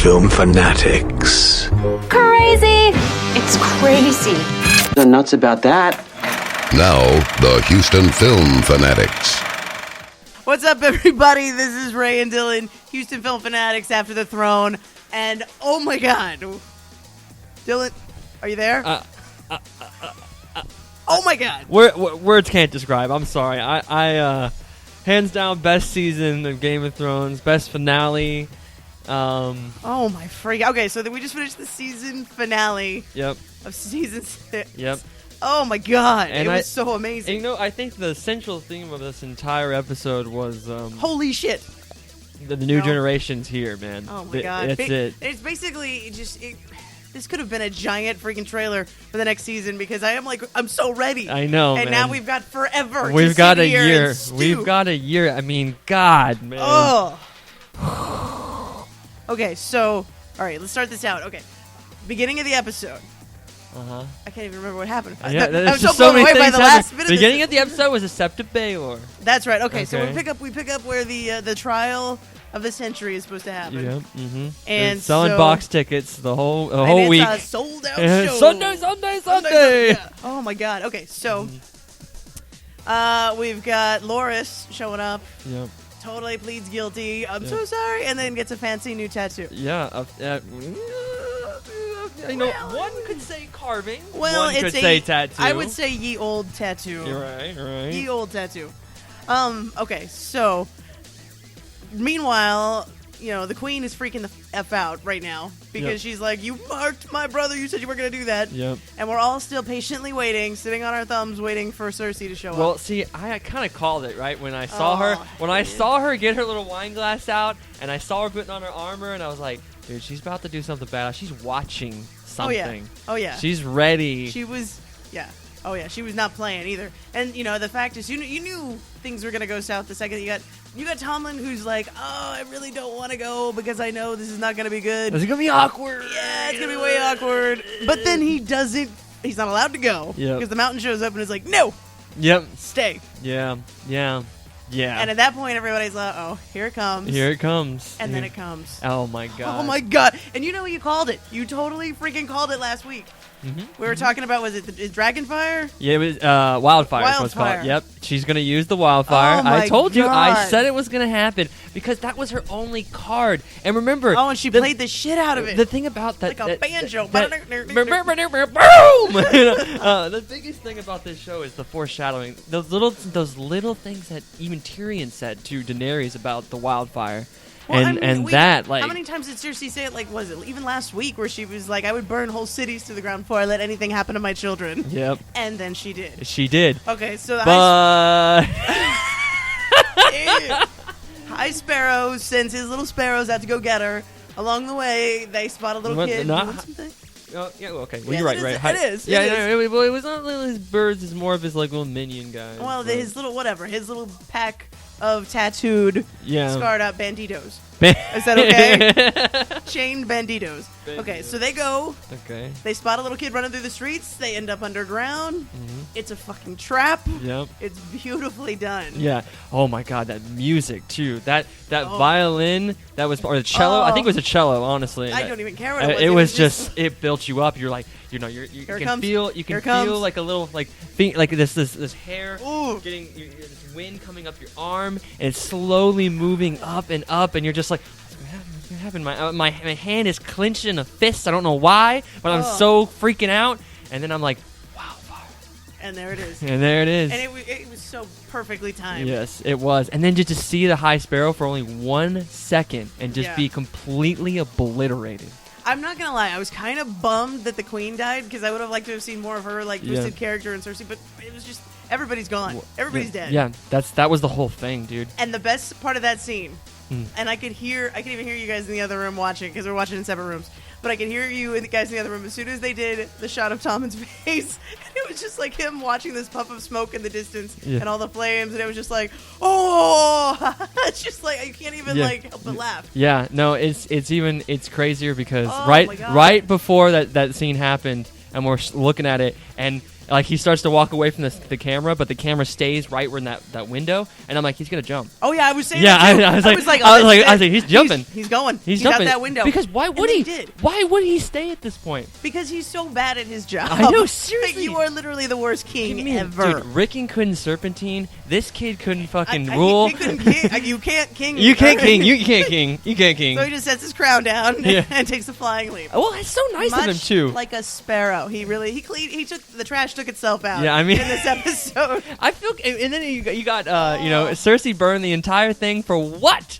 film fanatics. Crazy! It's crazy. The nuts about that. Now, the Houston Film Fanatics. What's up, everybody? This is Ray and Dylan, Houston Film Fanatics After the Throne. And, oh my god. Dylan, are you there? Oh my god. Words can't describe. I'm sorry. I hands down, best season of Game of Thrones, best finale. Oh my freak. Okay, so then we just finished the season finale. Yep. Of season 6. Yep. Oh my god. And it was so amazing. And, I think the central theme of this entire episode was holy shit. The new generation's here, man. Oh my god. That's it. It's basically just this could have been a giant freaking trailer for the next season because I'm so ready. I know, and man. now we've got forever. We've got a year. We've got a year. I mean, God, man. Oh. Okay, so all right, let's start this out. Okay, beginning of the episode. I can't even remember what happened. I'm so blown away by the last minute. The beginning of the episode was a Sept Baylor. That's right. Okay, so we pick up where the trial of the century is supposed to happen. Yep. Mm-hmm. And selling box tickets the whole week. It's a sold out show. Sunday. Yeah. Oh my god. Okay, so we've got Loris showing up. Yep. Totally pleads guilty. I'm so sorry, and then gets a fancy new tattoo. Yeah. One could say carving. Well, one could say tattoo. I would say ye old tattoo. You're right. Ye old tattoo. Okay, so meanwhile, the queen is freaking the F out right now because she's like, you marked my brother. You said you weren't going to do that. Yep. And we're all still patiently waiting, sitting on our thumbs, waiting for Cersei to show up. Well, see, I kind of called it, right? When I saw her, I saw her get her little wine glass out, and I saw her putting on her armor, and I was like, dude, she's about to do something bad. She's watching something. Oh, yeah. She's ready. She was, yeah. Oh, yeah. She was not playing either. And, the fact is, you knew things were going to go south the second you got Tomlin, who's like, I really don't want to go because I know this is not going to be good. Is it going to be awkward? Yeah, it's going to be way awkward. But then he's not allowed to go because the mountain shows up and is like, no. Yep. Stay. Yeah. And at that point, everybody's like, here it comes. Here it comes. And then it comes. Oh, my God. Oh, my God. And you called it. You totally freaking called it last week. Mm-hmm. We were talking about, was it Dragonfire? Yeah, it was Wildfire. Is what it's called. Yep, she's going to use the Wildfire. I told you. I said it was going to happen because that was her only card. And remember... Oh, and she played the shit out of it. The thing about that... Like a banjo. Boom! The biggest thing about this show is the foreshadowing. Those little things that even Tyrion said to Daenerys about the Wildfire. Well, how many times did Cersei say it? Like, was it even last week where she was like, I would burn whole cities to the ground before I let anything happen to my children? Yep. And then she did. She did. Okay, so the High Sparrow sends his little sparrows out to go get her. Along the way, they spot a little kid doing something. Oh, yeah, okay. Well, you're right. It is. It was not really his birds. It's more of his little minion guy. Well, his little pack of tattooed, scarred out banditos. Is that okay? Chained banditos. Okay, so they go. Okay. They spot a little kid running through the streets. They end up underground. Mm-hmm. It's a fucking trap. Yep. It's beautifully done. Yeah. Oh my God, that music too. That violin that was, or the cello. I think it was a cello. Honestly, I don't even care what it was. It was just it built you up. You're like, you can feel like a little like this hair getting this wind coming up your arm, and it's slowly moving up, and you're just like, what's gonna happen? My hand is clenched in a fist. I don't know why, but I'm so freaking out. And then I'm like, Wildfire. And there it is. And it was so perfectly timed. Yes, it was. And then just to see the High Sparrow for only 1 second and just be completely obliterated. I'm not gonna lie, I was kind of bummed that the queen died because I would have liked to have seen more of her boosted character in Cersei, but it was just everybody's gone. Everybody's dead. Yeah, that was the whole thing, dude. And the best part of that scene, and I could even hear you guys in the other room watching because we're watching in separate rooms. But I could hear you and the guys in the other room as soon as they did the shot of Tommen's face. And it was just like him watching this puff of smoke in the distance and all the flames. And it was just like, it's just like, you can't even help but laugh. Yeah, no, it's crazier because right before that scene happened and we're looking at it and Like he starts to walk away from the camera, but the camera stays right where in that window, and I'm like, he's gonna jump. Oh yeah, I was saying. Yeah, that too. I was like, he's jumping. He's going. He's out jumping that window. because why would he? Why would he stay at this point? Because he's so bad at his job. I know, seriously. You are literally the worst king ever. Dude, Rickon couldn't serpentine. This kid couldn't fucking rule. He couldn't king. You can't king. You can't king. You can't king. You can't king. So he just sets his crown down and takes the flying leap. Well, it's so nice of him too. Like a sparrow. He took the trash took itself out. Yeah, I mean, in this episode. I feel, and then you got Cersei burned the entire thing for what?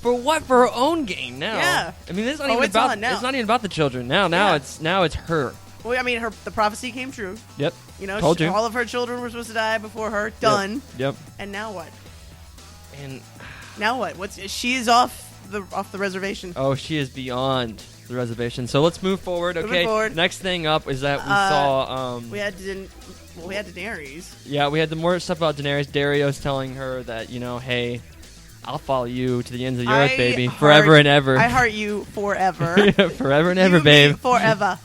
For what? For her own gain now. Yeah. I mean, it's not even about. It's not even about the children now. It's her. Well, I mean, the prophecy came true. Yep. Told you. All of her children were supposed to die before her. Done. Yep. And now what? And now what? She is off the reservation. Oh, she is beyond the reservation. So let's move forward. Okay. Moving forward. Next thing up is that we saw. We had Daenerys. Yeah, we had the more stuff about Daenerys. Dario's telling her that hey, I'll follow you to the ends of the earth, baby, forever and ever. I heart you forever. Forever and ever, babe. Forever.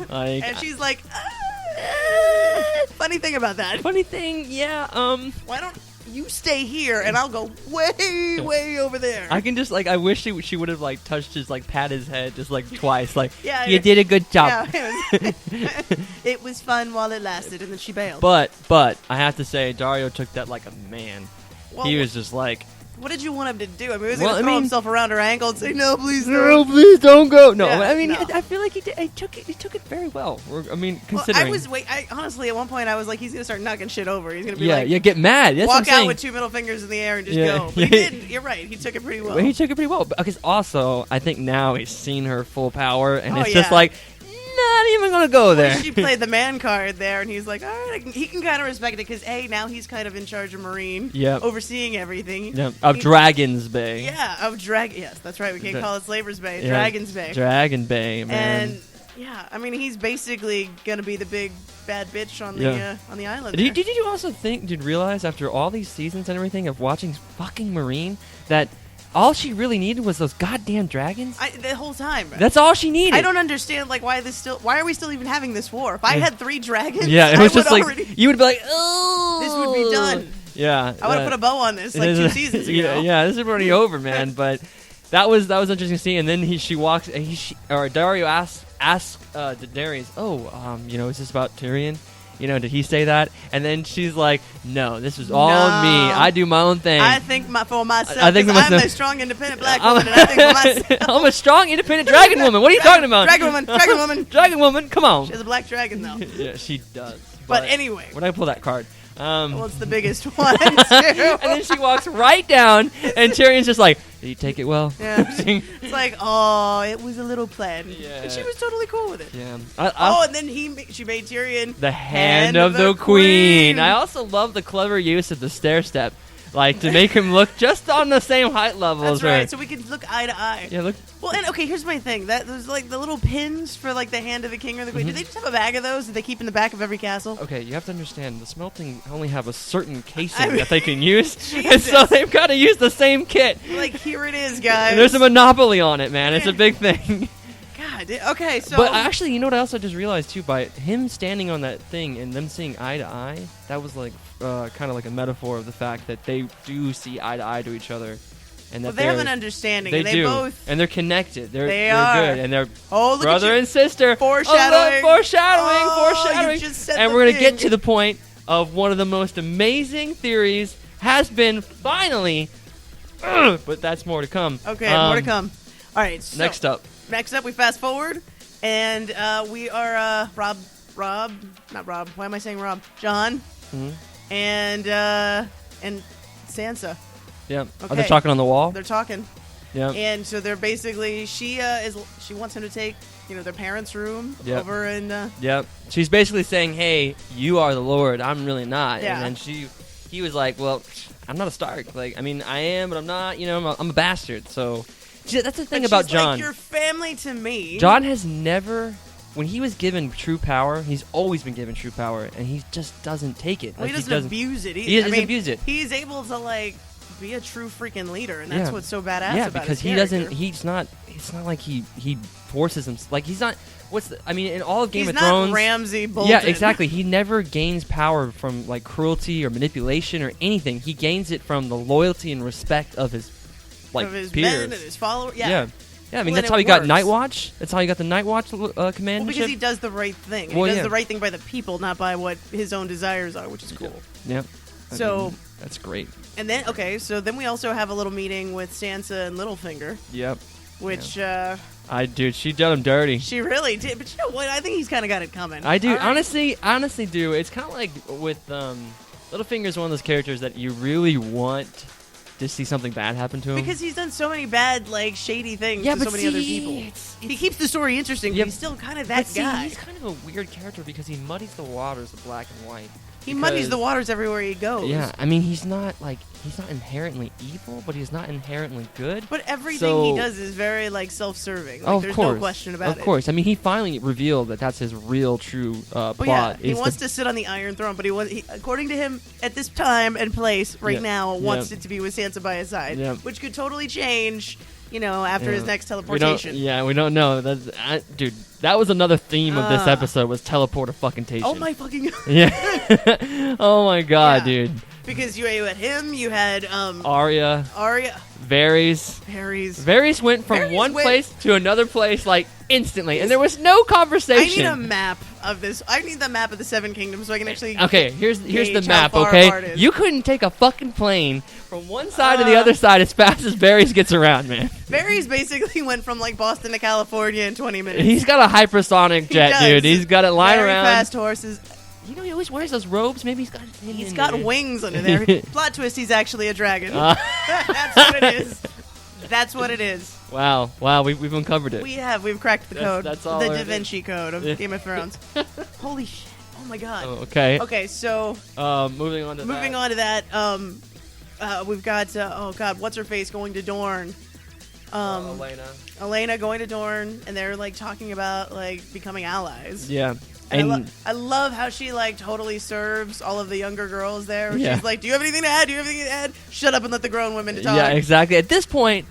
And she's like, funny thing about that. Funny thing, yeah. Why don't you stay here and I'll go way, way over there. I can just I wish she would have touched his pat his head just twice. Yeah, you did a good job. Yeah, it was fun while it lasted, and then she bailed. But I have to say, Dario took that like a man. Well, he was just like. What did you want him to do? I mean, he was going to throw himself around her ankle and say, "No, please, no, please don't go." No, yeah, I mean, I feel like he took it very well. Considering. Honestly, at one point, I was like, he's going to start knocking shit over. He's going to be get mad. That's walk what I'm saying. out with two middle fingers in the air and just go. But he didn't. You're right. He took it pretty well. He took it pretty well. Because also, I think now he's seen her full power, and it's just like. Not even gonna go there. Well, she played the man card there, and he's like, all right, he can kind of respect it because now he's kind of in charge of Marine, overseeing everything. Of Dragon's Bay. Yeah, of Yes, that's right. We can't call it Slaver's Bay. Yeah, Dragon's Bay. Dragon Bay, man. And I mean, he's basically gonna be the big bad bitch on the island. Did you also realize after all these seasons and everything of watching fucking Marine that? All she really needed was those goddamn dragons. The whole time. That's all she needed. I don't understand why are we still even having this war? If I had 3 dragons, it was just you would be like, oh, this would be done. Yeah, I would have put a bow on this 2 seasons ago. Yeah, this is already over, man. But that was interesting to see. And then she walks, and Dario asks Daenerys, is this about Tyrion? Did he say that? And then she's like, no, this is all me. I do my own thing. I think for myself. I'm a strong, independent black woman, and I think for myself. I'm a strong, independent dragon woman. What are you talking about? Dragon woman. Dragon woman, come on. She has a black dragon, though. Yeah, she does. But anyway. When I pull that card. Well, it's the biggest one, too. And then she walks right down, and Tyrion's just like, did you take it well? Yeah. It's like, oh, it was a little plan. Yeah. And she was totally cool with it. Yeah. And then she made Tyrion the hand of the queen. I also love the clever use of the stair step. To make him look just on the same height level as her. That's right, so we can look eye to eye. Yeah, look. Well, and okay, here's my thing. There's the little pins for the hand of the king or the queen. Do they just have a bag of those that they keep in the back of every castle? Okay, you have to understand, the smelting only have a certain casing that they can use, and so they've got to use the same kit. Here it is, guys. And there's a monopoly on it, man. It's a big thing. God, okay, so... But actually, you know what I also just realized, too? By him standing on that thing and them seeing eye to eye, that was kind of like a metaphor of the fact that they do see eye to eye to each other. And that they have an understanding. They do. Both... And they're connected. They're good. And they're brother and sister. Foreshadowing. Foreshadowing. You just said and we're going to get to the point of one of the most amazing theories has been finally... but that's more to come. Okay, more to come. All right, so... Next up, we fast forward, and we are not Rob. Why am I saying Rob? John, and Sansa. Yeah. Okay. Are they talking on the wall? They're talking. Yeah. And so they're basically she wants him to take their parents' room over and. Yep. She's basically saying, "Hey, you are the Lord. I'm really not." Yeah. And then he was like, "Well, I'm not a Stark. I am, but I'm not. I'm a bastard." So. That's the thing about Jon. You're family to me. Jon has never, when he was given true power, he's always been given true power, and he just doesn't take it. Well, he doesn't abuse it either. He doesn't abuse it. He's able to be a true freaking leader, and that's what's so badass yeah, about because his he character. doesn't. He's not. It's not like he forces him. Like he's not. In all of Game He's of not Thrones, Ramsay Bolton. Yeah, exactly. He never gains power from like cruelty or manipulation or anything. He gains it from the loyalty and respect of his of his peers men and his followers. Yeah. I mean, Well, that's and how it he got works. Night Watch. That's how he got the Night Watch command. Well, because he does the right thing. Well, he does yeah. the right thing by the people, not by what his own desires are, which is cool. Yep. So that's great. And then so then we also have a little meeting with Sansa and Littlefinger. Yep. Which she done him dirty. She really did, but you know what? I think he's kind of got it coming. I do. All right. Honestly do. It's kind of like with Littlefinger's one of those characters that you really want to see something bad happen to him. Because he's done so many bad, like, shady things to but so many other people. He keeps the story interesting, but he's still kind of that guy. He's kind of a weird character because he muddies the waters of black and white. He muddies the waters everywhere he goes. Yeah, I mean, he's not inherently evil, but he's not inherently good. But everything he does is very, like, self-serving. Like, there's no question about it. Of course. I mean, he finally revealed that that's his real, true plot. Yeah, he wants to sit on the Iron Throne, but according to him, at this time and place, right now, wants it to be with Sansa by his side, which could totally change, after his next teleportation. We don't know. Dude, that was another theme of this episode, was teleporter-fucking-tation. Oh, my fucking... Yeah. Oh, my God, dude. Because you had him, you had... Arya. Varys went from one place to another place, like, instantly, and there was no conversation. I need a map of this. I need the map of the Seven Kingdoms so I can actually... Okay, here's the map, how far okay? apart it is. You couldn't take a fucking plane from one side to the other side as fast as Varys gets around, man. Varys basically went from, like, Boston to California in 20 minutes. He's got a hypersonic jet, dude. He's got it lying Very around. fast horses. He always wears those robes. Maybe he's got wings under there. Plot twist, he's actually a dragon. That's what it is. That's what it is. Wow, we've uncovered it. We've cracked the code. That's all. The Da Vinci Code of Game of Thrones. Holy shit. Oh my god. Oh, okay. Okay, so moving on to that, we've got what's her face going to Dorne? Elena going to Dorne, and they're like talking about like becoming allies. Yeah. And I love how she like totally serves all of the younger girls there. Yeah. She's like, "Do you have anything to add? Do you have anything to add? Shut up and let the grown women talk." Yeah, exactly. At this point,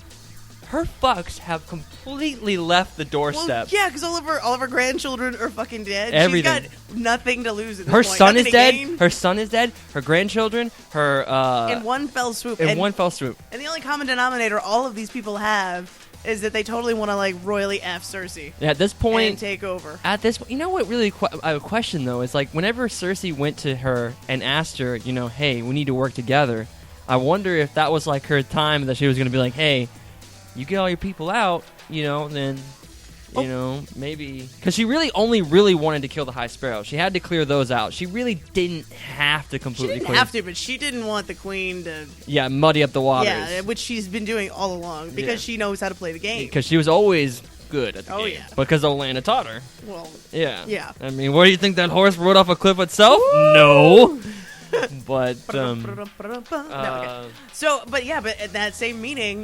her fucks have completely left the doorstep. Well, yeah, because all of her grandchildren are fucking dead. Everything. She's got nothing to lose at this Her point. son Nothing is to dead. gain. Her son is dead. Her grandchildren. Her in one fell swoop. In one fell swoop. And the only common denominator all of these people have is that they totally want to like royally F Cersei. Yeah, at this point, and take over. At this point, you know what? Really, I have a question though. Is like whenever Cersei went to her and asked her, hey, we need to work together. I wonder if that was like her time that she was going to be like, hey, you get all your people out, then. Maybe because she really only wanted to kill the High Sparrow. She had to clear those out. She really didn't have to completely. She didn't have to, but she didn't want the queen to. Yeah, muddy up the waters. Yeah, which she's been doing all along because she knows how to play the game. Because she was always good at the game. Oh yeah. Because Olenna taught her. Well. Yeah. Yeah. I mean, what do you think that horse rode off a cliff itself? No. But but at that same meeting,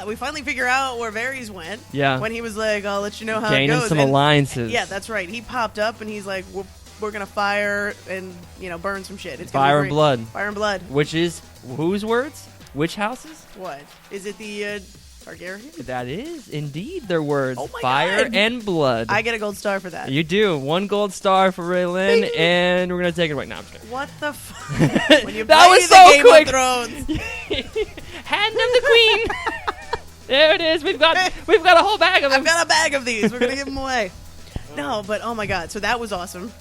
we finally figure out where Varys went. Yeah. When he was like, "I'll let you know how gaining it goes." some alliances. Yeah, that's right. He popped up and he's like, "We're gonna fire and burn some shit. It's fire and blood. Fire and blood." Which is whose words? Which houses? What is it? The Targaryen? That is indeed their words. Oh my Fire God. and blood. I get a gold star for that. You do. 1 gold star for Raylan, and we're gonna take it right now. What the fuck? When you that play was the so Game quick. of Thrones. Hand them the queen. There it is. We've got a whole bag of them. I've got a bag of these. We're gonna give them away. No, but oh my god! So that was awesome.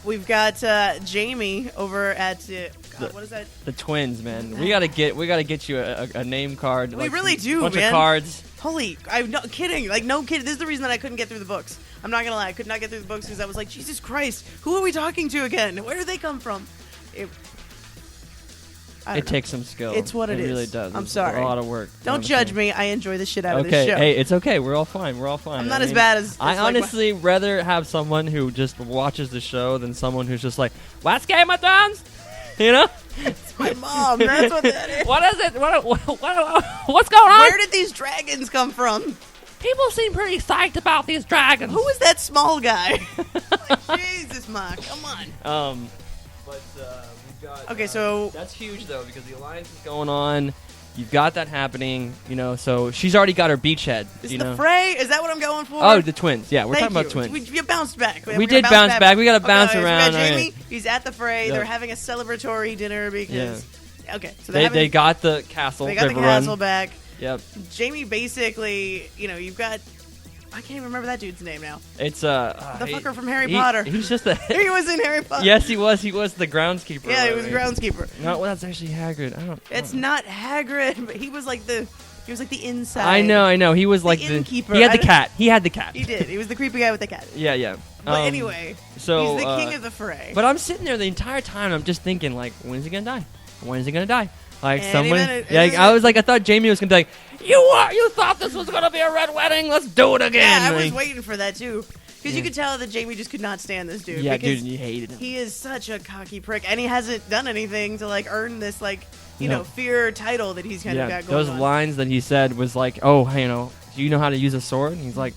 We've got Jamie over at what is that? The twins, man. We gotta get you a name card. We really do, bunch man. of cards. Holy, I'm not kidding. Like no kidding. This is the reason that I couldn't get through the books. I'm not gonna lie. I could not get through the books because I was like, Jesus Christ, who are we talking to again? Where do they come from? It takes some skill. It's what it is. It really does. I'm It's sorry. a lot of work. Don't judge me. I enjoy the shit out of this Okay, show. hey, it's okay. We're all fine. I'm not as bad as I honestly rather have someone who just watches the show than someone who's just like, "What's Game of Thrones?" It's my mom. That's what that is. What is it? What's going on? Where did these dragons come from? People seem pretty psyched about these dragons. Who is that small guy? Like, Jesus, Ma, come on. But Okay, so that's huge though because the alliance is going on. You've got that happening, so she's already got her beachhead. Is the fray? Is that what I'm going for? Oh, the twins. Yeah, we're Thank talking about twins. We bounced back. We did bounce back. We got to bounce around. We got Jamie. He's at the fray. Yep. They're having a celebratory dinner because. Yeah. Okay, so they got the castle. They got the castle back. Yep. Jamie basically, you've got. I can't even remember that dude's name now. It's the fucker from Harry Potter. He's just a. He was in Harry Potter. Yes, he was. He was the groundskeeper. Yeah, he was groundskeeper. No, well, that's actually Hagrid. It's not Hagrid, but he was like the inside. I know. He was like the innkeeper. He had the cat. He had the cat. He did. He was the creepy guy with the cat. Yeah. But anyway, so he's the king of the fray. But I'm sitting there the entire time. I'm just thinking, like, when is he gonna die? When is he gonna die? Like Any someone. minute, I thought Jamie was gonna be like, you thought this was gonna be a red wedding? Let's do it again. Yeah, I was waiting for that too. Because you could tell that Jamie just could not stand this dude. Yeah, dude, you hated him. He is such a cocky prick, and he hasn't done anything to earn this fear title that he's kind of got going on. Those lines that he said was like, oh, do you know how to use a sword? And he's like,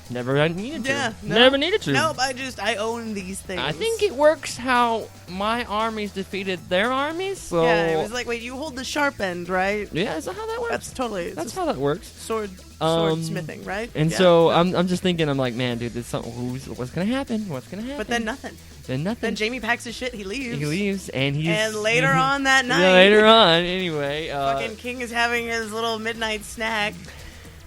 never needed to. Yeah, never needed to. Nope, I own these things. I think it works how my armies defeated their armies. So yeah, it was like, wait, you hold the sharp end, right? Yeah, is that how that works? That's how that works. Sword smithing, right? And so I'm just thinking, I'm like, man, dude, what's gonna happen? What's gonna happen? But then nothing. Then Jamie packs his shit. He leaves, and later on that night. Yeah, later on, anyway. Fucking King is having his little midnight snack.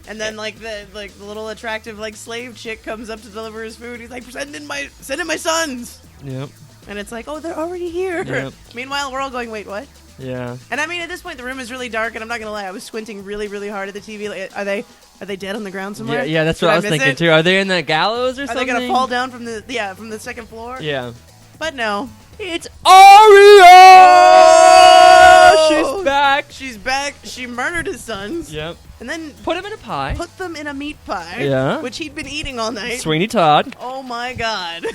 And then the little attractive slave chick comes up to deliver his food. He's like, send in my sons. Yep. And it's like, oh, they're already here. Yep. Meanwhile, we're all going, wait, what? Yeah. And I mean, at this point, the room is really dark, and I'm not gonna lie, I was squinting really, really hard at the TV. Are they dead on the ground somewhere? Yeah, that's what I was thinking too. Are they in that gallows or something? Are they gonna fall down from the second floor? Yeah. But no. It's Arya! Oh! She's back. She's back. She murdered his sons. Yep. And then put them in a pie. Put them in a meat pie. Yeah. Which he'd been eating all night. Sweeney Todd. Oh my God.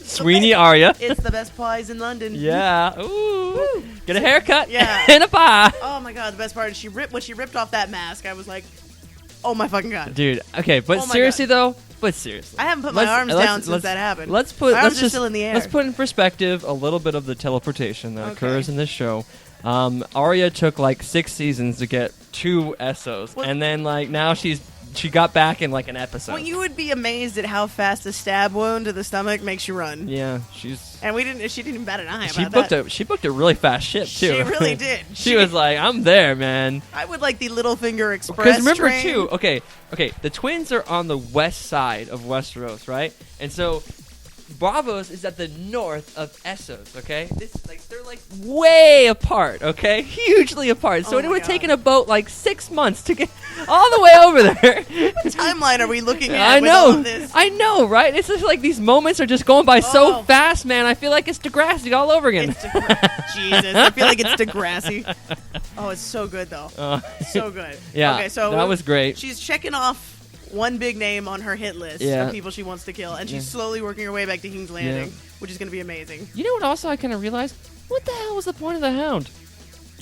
Sweeney Arya. It's the best pies in London. Yeah. Ooh. Woo. Get a haircut. Yeah. And a pie. Oh my God. The best part is when she ripped off that mask, I was like, oh my fucking God. Dude. Okay. But seriously though. But seriously. I haven't put my arms down since that happened. Let's just still in the air. Let's put in perspective a little bit of the teleportation that occurs in this show. Arya took 6 seasons to get 2 Essos, and then now she got back in an episode. Well, you would be amazed at how fast a stab wound to the stomach makes you run. Yeah, she didn't even bat an eye about that. She booked a really fast ship too. She really did. She was like, "I'm there, man." I would like the Littlefinger Express. Because remember train. too, okay, the twins are on the west side of Westeros, right? And so Braavos is at the north of Essos, okay? They're way apart, okay? Hugely apart. So it would have taken a boat 6 months to get all the way over there. What timeline are we looking at? I with know. all of this? I know, right? It's just these moments are just going by so fast, man. I feel like it's Degrassi all over again. Jesus, I feel like it's Degrassi. Oh, it's so good though. So good. Yeah. Okay, so that was great. She's checking off one big name on her hit list of people she wants to kill, and she's slowly working her way back to King's Landing, which is going to be amazing. You know what also I kind of realized? What the hell was the point of the Hound?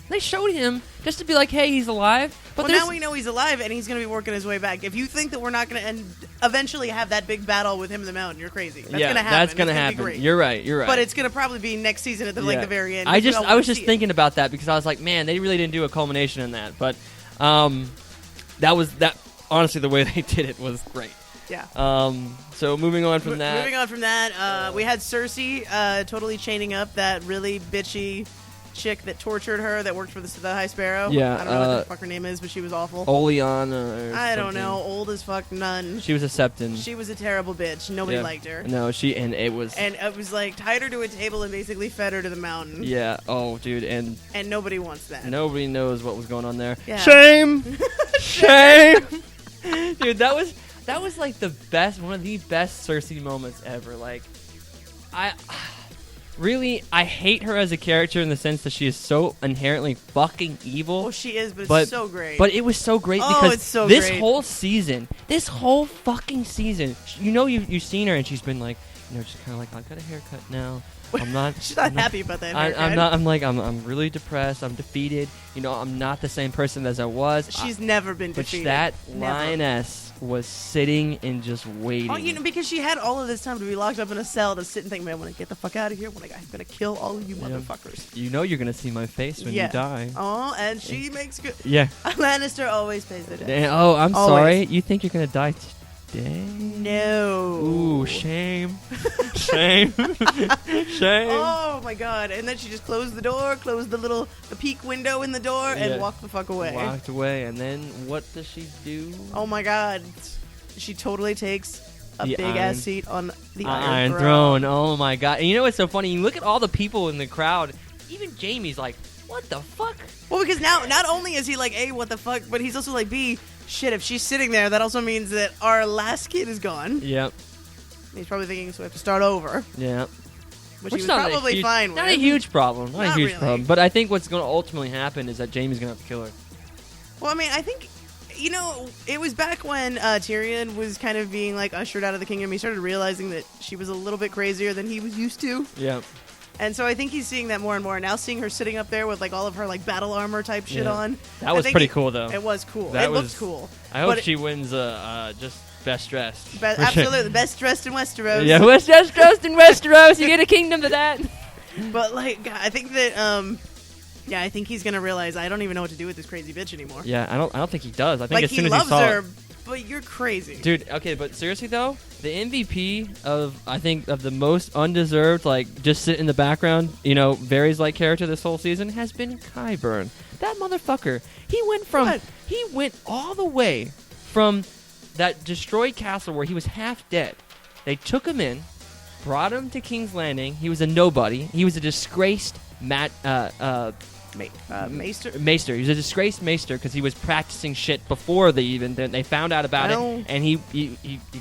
They showed him just to be like, hey, he's alive. But now we know he's alive, and he's going to be working his way back. If you think that we're not going to eventually have that big battle with him in the mountain, you're crazy. That's going to happen. That's going to happen. Great. You're right. But it's going to probably be next season at the very end. I was just thinking about that because I was like, man, they really didn't do a culmination in that. But that. Honestly, the way they did it was great. Yeah. So moving on from that. We had Cersei totally chaining up that really bitchy chick that tortured her that worked for the High Sparrow. Yeah. I don't know what the fuck her name is, but she was awful. Oleana. I don't know. Old as fuck nun. She was a Septon. She was a terrible bitch. Nobody liked her. No, it was tied her to a table and basically fed her to the mountain. Yeah. Oh, dude, and nobody wants that. Nobody knows what was going on there. Yeah. Shame. Shame. Dude, that was one of the best Cersei moments ever. I hate her as a character in the sense that she is so inherently fucking evil. Well, she is, but it's so great. But it was so great because this whole season, this whole fucking season, you've seen her and she's been just kind of I've got a haircut now. I'm not. She's not happy about that. I'm really depressed. I'm defeated. I'm not the same person as I was. She's never been defeated. But that lioness was sitting and just waiting. Oh, because she had all of this time to be locked up in a cell to sit and think, man, when I get the fuck out of here, when I'm going to kill all of you motherfuckers. You know you're going to see my face when you die. Oh, and she makes good. Yeah. Lannister always pays the debt. Oh, I'm always. sorry. You think you're going to die today? No. Ooh, shame. Shame. Shame. Oh, my God. And then she just closed the door, closed the peak window in the door, and walked the fuck away. Walked away, and then what does she do? Oh, my God. She totally takes a big-ass seat on the Iron Throne. Oh, my God. And you know what's so funny? You look at all the people in the crowd. Even Jaime's like, what the fuck? Well, because now, not only is he like, A, what the fuck, but he's also like, B, shit, if she's sitting there, that also means that our last kid is gone. Yep. He's probably thinking, so we have to start over. Yep. Which he was probably fine with. Not a huge problem. Not a huge really. problem. But I think what's going to ultimately happen is that Jaime's going to have to kill her. Well, I mean, I think, it was back when Tyrion was kind of being, like, ushered out of the kingdom. He started realizing that she was a little bit crazier than he was used to. Yeah. And so I think he's seeing that more and more. Now seeing her sitting up there with, like, all of her, like, battle armor type shit on. That was pretty cool, though. It was cool. It looked cool. I hope she wins just best dressed. Absolutely. Best dressed in Westeros. Yeah, best dressed in Westeros. You get a kingdom to that. But, like, I think that, I think he's going to realize I don't even know what to do with this crazy bitch anymore. Yeah, I don't think he does. I think like, as soon as he he saw loves her, it, but you're crazy. dude, okay, but seriously though, the MVP of the most undeserved, like, just sit in the background, Varys like character this whole season has been Qyburn. That motherfucker. He went all the way from that destroyed castle where he was half dead. They took him in, brought him to King's Landing. He was a nobody. He was a disgraced maester. He was a disgraced maester because he was practicing shit before they found out about it, and he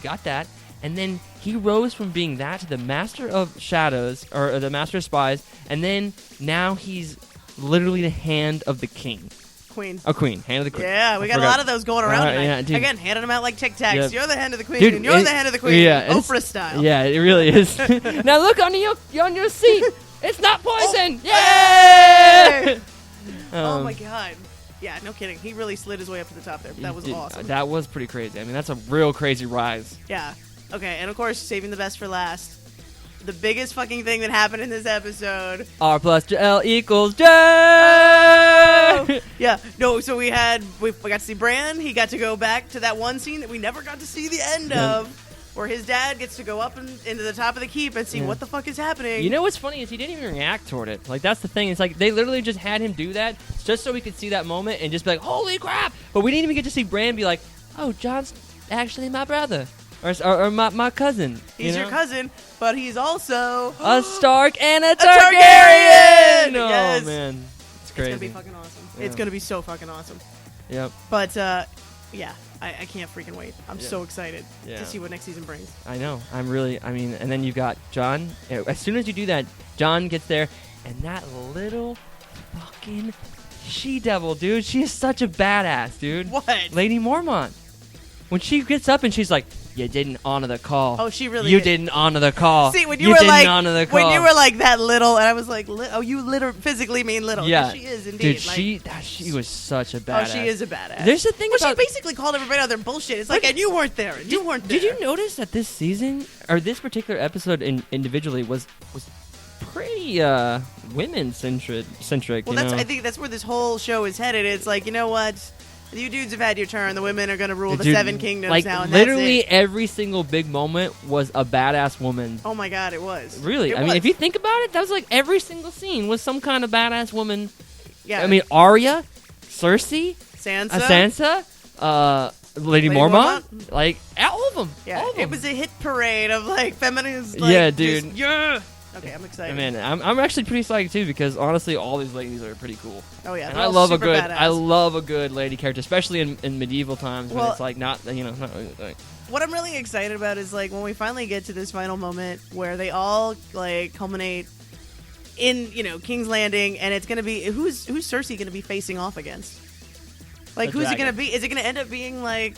got that. And then he rose from being that to the Master of Shadows, or the Master of Spies, and then now he's literally the Hand of the King. Queen. Oh, Queen. Hand of the Queen. Yeah, we got a lot of those going around tonight. Yeah, again, handing them out like Tic Tacs. Yep. You're the Hand of the Queen, Dude, and you're the Hand of the Queen. Yeah, Oprah style. Yeah, it really is. Now look on your seat. It's not poison. Yay! Oh my God. Yeah, no kidding. He really slid his way up to the top there. That was awesome. That was pretty crazy. I mean, that's a real crazy rise. Yeah. Okay, and of course, saving the best for last. The biggest fucking thing that happened in this episode. R plus L equals J. Oh! Yeah. No, so we got to see Bran. He got to go back to that one scene that we never got to see the end of, where his dad gets to go up into the top of the keep and see what the fuck is happening. You know what's funny is he didn't even react toward it. Like, that's the thing. It's like they literally just had him do that just so we could see that moment and just be like, holy crap. But we didn't even get to see Bran be like, oh, Jon's actually my brother. Or my cousin. He's your cousin, but he's also a Stark and a Targaryen! Oh, Yes. man. It's crazy. It's going to be fucking awesome. Yeah. It's going to be so fucking awesome. Yep. But, I can't freaking wait. I'm so excited to see what next season brings. I know. And then you've got Jon. As soon as you do that, Jon gets there, and that little fucking she-devil, dude. She is such a badass, dude. What? Lady Mormont. When she gets up and she's like, you didn't honor the call. Oh, she really You did. didn't honor the call. See, when you were like, honor the call. when you were like that little, and I was like, you physically mean little. Yeah. She is indeed. Dude, she was such a badass. Oh, she is a badass. There's the thing about... she basically called everybody out their bullshit. It's like, and you weren't there, and you weren't there. Did you notice that this season, or this particular episode individually, was pretty women-centric? Well, I think that's where this whole show is headed. It's like, you know what? You dudes have had your turn. The women are going to rule the Seven Kingdoms now, and literally that's it. Every single big moment was a badass woman. Oh my God, it was. Really? I mean, if you think about it, that was like every single scene was some kind of badass woman. Yeah. I mean, Arya, Cersei, Sansa, Lady Mormont, like all of them. Yeah, all of them. It was a hit parade of like feminists. Like, yeah, dude. Okay, I'm excited. Man, I'm actually pretty psyched too because honestly, all these ladies are pretty cool. Oh yeah, and I love a good lady character, especially in medieval times when it's like not like. What I'm really excited about is like when we finally get to this final moment where they all like culminate in King's Landing, and it's gonna be who's Cersei gonna be facing off against? Like who's it gonna be? Is it gonna end up being like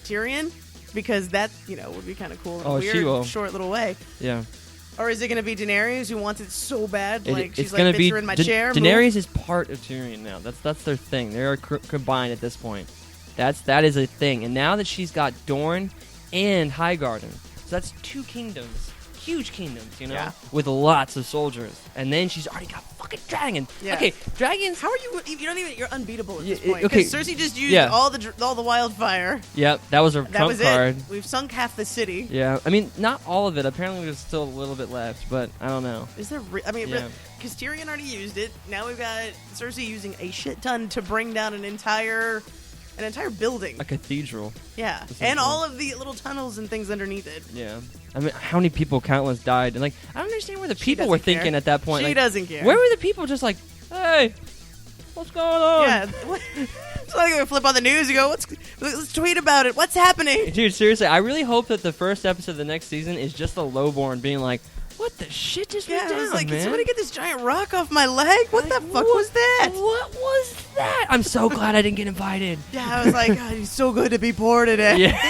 Tyrion? Because that would be kind of cool in a weird short little way. Yeah. Or is it going to be Daenerys who wants it so bad? She's like, bitch, her in my chair. Daenerys is part of Tyrion now. That's their thing. They are combined at this point. That is a thing. And now that she's got Dorne and Highgarden, so that's 2 kingdoms, huge kingdoms, Yeah. with lots of soldiers. And then she's already got fucking dragons. Yeah. Okay, dragons. How are you? You don't even. You're unbeatable at this Yeah, point. okay. Because Cersei just used Yeah. all the wildfire. Yep, that was her That trump was card. it. We've sunk half the city. Yeah, I mean, not all of it. Apparently, there's still a little bit left, but I don't know. Is there? I mean, Yeah. because Tyrion already used it. Now we've got Cersei using a shit ton to bring down an entire building. A cathedral. Yeah, This is and cool. all of the little tunnels and things underneath it. Yeah. I mean, how many people countless died? And, like, I don't understand where the She people were doesn't thinking care. at that point. She Like, doesn't care. where were the people just like, hey, what's going on? Yeah. It's like we flip on the news and go, let's tweet about it. What's happening? Dude, seriously, I really hope that the first episode of the next season is just a lowborn being like, what the shit just went Yeah, down, I was like, man? can somebody get this giant rock off my leg? What the fuck was that? What was that? I'm so glad I didn't get invited. Yeah, I was like, God, it's so good to be poor today. Yeah.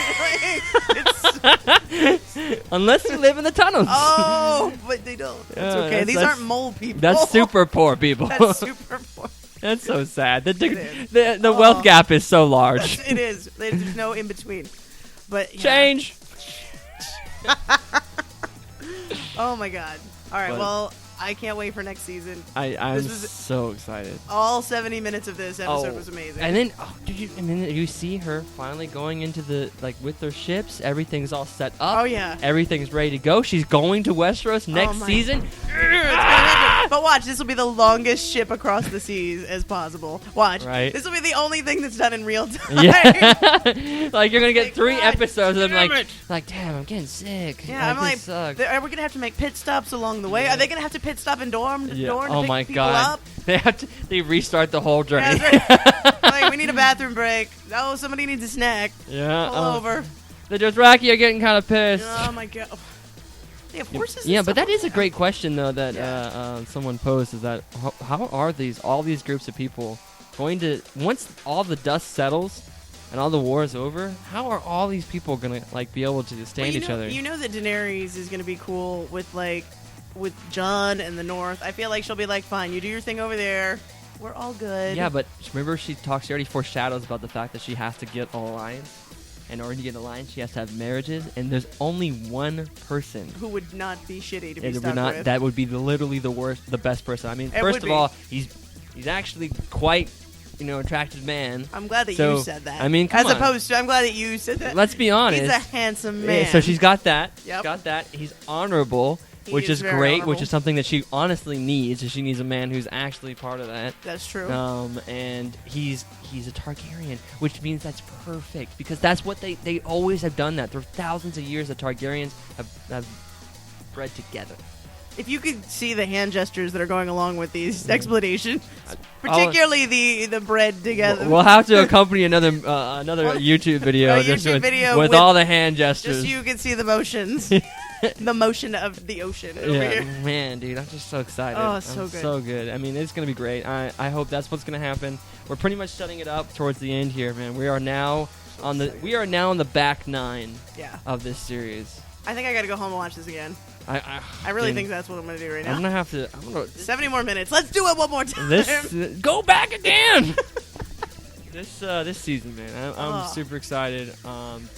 It's- Unless you live in the tunnels. oh, but they don't. That's Yeah, okay. These that's- aren't mole people. That's super poor people. That's super poor. That's so sad. The is. the wealth gap is so large. It is. There's no in between. But yeah. Change. Oh my God. All right. But- Well, I can't wait for next season. I'm This was- so excited. All 70 minutes of this episode was amazing. And then, and then you see her finally going into the with their ships. Everything's all set up. Oh, yeah. Everything's ready to go. She's going to Westeros next my- season. But watch, this will be the longest ship across the seas as possible. Watch. Right. This will be the only thing that's done in real time. Yeah. Like you're gonna get Like, 3 God episodes of damn them it. like, damn, I'm getting sick. Yeah, I'm this like, sucks. are we gonna have to make pit stops along the way? Yeah. Are they gonna have to pit stop in Dorne to Oh pick my people god. up? They restart the whole Yeah, journey. that's right. Like, we need a bathroom break. Oh, somebody needs a snack. Yeah. Pull over. The Dothraki are getting kind of pissed. Oh my god. They have horses. and Yeah, but stuff that is a like great question though that Yeah. someone posed. Is that how are all these groups of people going to, once all the dust settles and all the war is over? How are all these people gonna be able to stand each other? You know that Daenerys is gonna be cool with Jon and the North. I feel like she'll be like, fine, you do your thing over there. We're all good. Yeah, but remember she already foreshadows about the fact that she has to get an alliance. In order to get an alliance, she has to have marriages, and there's only one person. Who would not be shitty to be It stuck would not. with. That would be literally the best person. I mean, It first would of be. all, he's actually quite, attractive man. I'm glad that So, you said that. I mean, come as on. opposed to, I'm glad that you said that. Let's be honest. He's a handsome Yeah, man. so she's got that. Yep. Got that. He's honorable, He which is is very great, honorable. which is something that she honestly needs. She needs a man who's actually part of that. That's true. And he's a Targaryen, which means that's perfect because that's what they always have done. That for thousands of years, the Targaryens have bred together. If you could see the hand gestures that are going along with these explanations, particularly the bread together. We'll have to accompany another YouTube video, A just YouTube with, video with with- all the hand gestures. just so you can see the motions. The motion of the ocean over Yeah, here. man, dude, I'm just so excited. Oh, so I'm good. so good. I mean, it's gonna be great. I hope that's what's gonna happen. We're pretty much setting it up towards the end here, man. We are now on the back 9 Yeah. of this series. I think I gotta go home and watch this again. I really dude, think that's what I'm gonna do right now. I'm gonna have to. 70 more minutes. Let's do it one more time. Go back again. This season, man, I'm Oh. super excited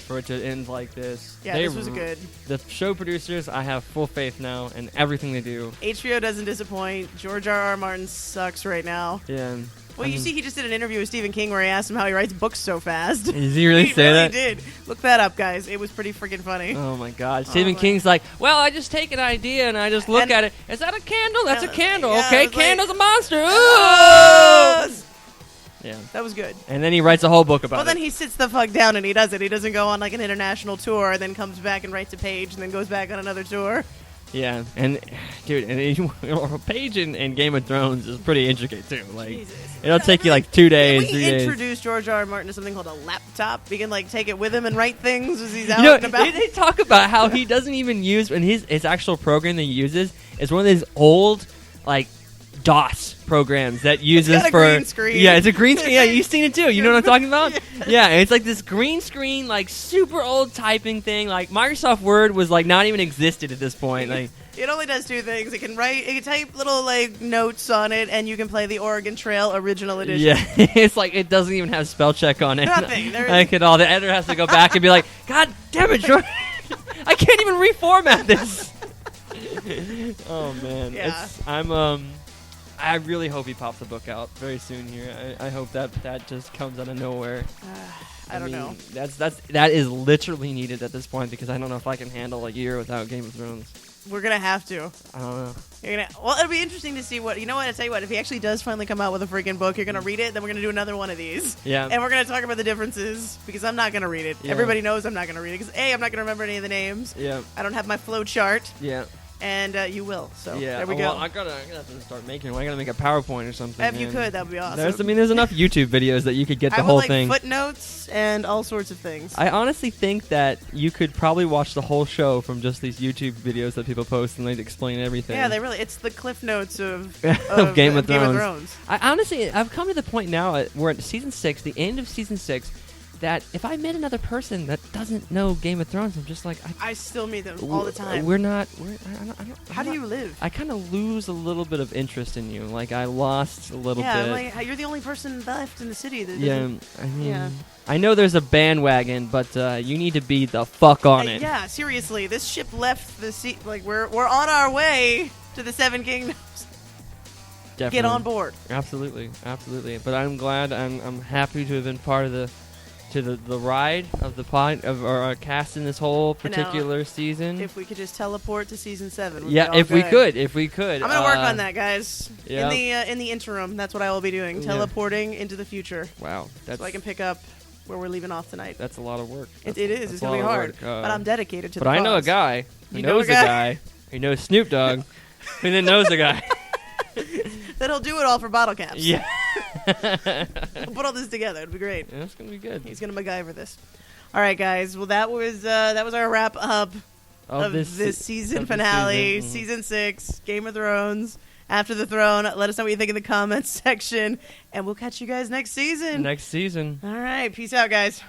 for it to end like this. Yeah, this was good. The show producers, I have full faith now in everything they do. HBO doesn't disappoint. George R.R. Martin sucks right now. Yeah. Well, you see, he just did an interview with Stephen King where he asked him how he writes books so fast. Does he really say that? He did. Look that up, guys. It was pretty freaking funny. Oh my God! Stephen my- King's like, well, I just take an idea and I just look And- at it. Is that a candle? That's a Yeah, candle. yeah, Okay, it was like- candle's a monster. Ooh! Yes! Yeah. That was good. And then he writes a whole book about Well, then it. he sits the fuck down and he does it. He doesn't go on like an international tour, then comes back and writes a page, and then goes back on another tour. Yeah, and dude, a page in Game of Thrones is pretty intricate too. Like, Jesus. it'll take you like 2 days, Can 3 we days. introduce George R. R. Martin to something called a laptop? He can like take it with him and write things as he's out You know, and about. they talk about how he doesn't even use, and his actual program that he uses is one of those old, like, DOS programs that uses got a for green screen. Yeah, it's a green screen. Yeah, you've seen it too. You know what I'm talking about? Yeah, it's like this green screen, like super old typing thing. Like Microsoft Word was like not even existed at this point. Like it only does two things. It can type little like notes on it, and you can play the Oregon Trail original edition. Yeah, it's like it doesn't even have spell check on it. Nothing. Like at all. The editor has to go back and be like, God damn it, George. I can't even reformat this. Oh man, yeah. I really hope he pops the book out very soon here. I hope that just comes out of nowhere. I don't know. That is literally needed at this point because I don't know if I can handle a year without Game of Thrones. We're gonna have to. I don't know. Well, it'll be interesting to see what. You know what? I tell you what. If he actually does finally come out with a freaking book, you're gonna read it. Then we're gonna do another one of these. Yeah. And we're gonna talk about the differences because I'm not gonna read it. Yeah. Everybody knows I'm not gonna read it because I'm not gonna remember any of the names. Yeah. I don't have my flow chart. Yeah. And you will. So yeah. there we go. Well, I gotta have to start making one. I gotta make a PowerPoint or something. If you could, that would be awesome. There's enough YouTube videos that you could get the whole thing. Footnotes and all sorts of things. I honestly think that you could probably watch the whole show from just these YouTube videos that people post and they explain everything. Yeah, it's the cliff notes of Game of Thrones. I've come to the point now we're at season 6, the end of season 6. That if I met another person that doesn't know Game of Thrones, I'm just like I still meet them all the time. How do you live? I kind of lose a little bit of interest in you. Like I lost a little bit. Yeah, like you're the only person left in the city. I know there's a bandwagon, but you need to be the fuck on it. Yeah, seriously, this ship left the sea. Like we're on our way to the Seven Kingdoms. Definitely. Get on board. Absolutely. But I'm glad. I'm happy to have been part of the ride of the pod of our cast in this whole particular season. If we could just teleport to season 7. If we could. I'm gonna work on that, guys. Yeah. In the interim, that's what I will be doing. Teleporting into the future. Wow, so I can pick up where we're leaving off tonight. That's a lot of work. It is. It's gonna be hard, but I'm dedicated to. But I know a guy who knows a guy who knows Snoop Dogg, who then knows a guy. Then he'll do it all for bottle caps. Yeah. We'll put all this together. It'll be great. Yeah, it's gonna be good. He's gonna MacGyver this. All right, guys. Well, that was our wrap up of this season finale, season 6, Game of Thrones. After the Throne. Let us know what you think in the comments section, and we'll catch you guys next season. All right. Peace out, guys.